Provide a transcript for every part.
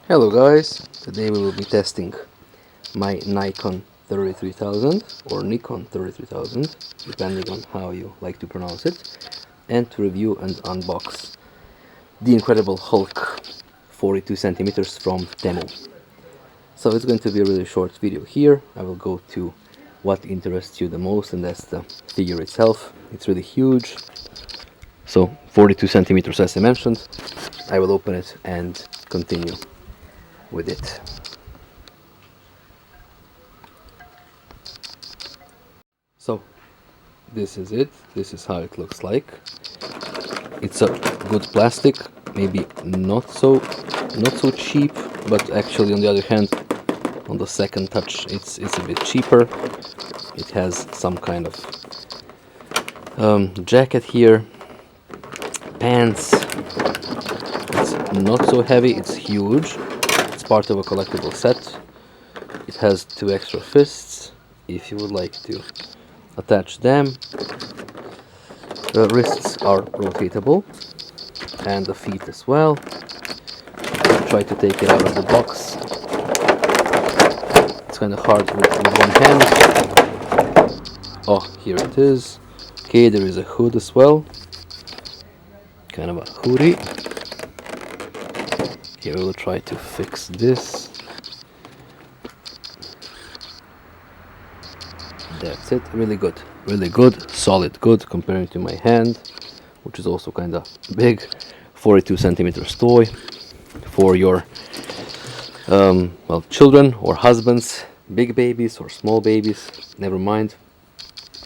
Hello guys, today we will be testing my Nikon 33,000 or Nikon 33,000, depending on how you like to pronounce it, and to review and unbox the incredible Hulk 42 centimeters from Temu. So it's going to be a really short video here. I will go to what interests you the most, and that's the figure itself. It's really huge, so 42 centimeters as I mentioned. I will open it and continue with it. So this is it. This is how it looks like. It's a good plastic, maybe not so cheap, but actually on the other hand, on the second touch it's a bit cheaper. It has some kind of jacket here, pants. It's not so heavy, it's huge. It's part of a collectible set. It has two extra fists if you would like to attach them. The wrists are rotatable and the feet as well. Try to take it out of the box. It's kind of hard with one hand. Oh, here it is. Okay, there is a hood as well. Kind of a hoodie. Here we'll try to fix this. That's it. Really good, solid good comparing to my hand, which is also kind of big. 42 centimeters toy for your well, children or husbands, big babies or small babies, never mind.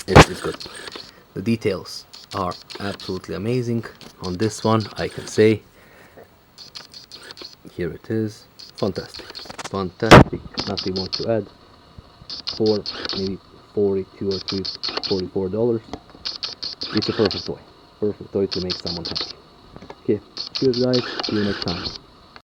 It's good. The details are absolutely amazing on this one, I can say. Here it is. Fantastic, nothing more to add. For maybe 42 or $44. It's a perfect toy to make someone happy. Okay, cheers guys, see you next time.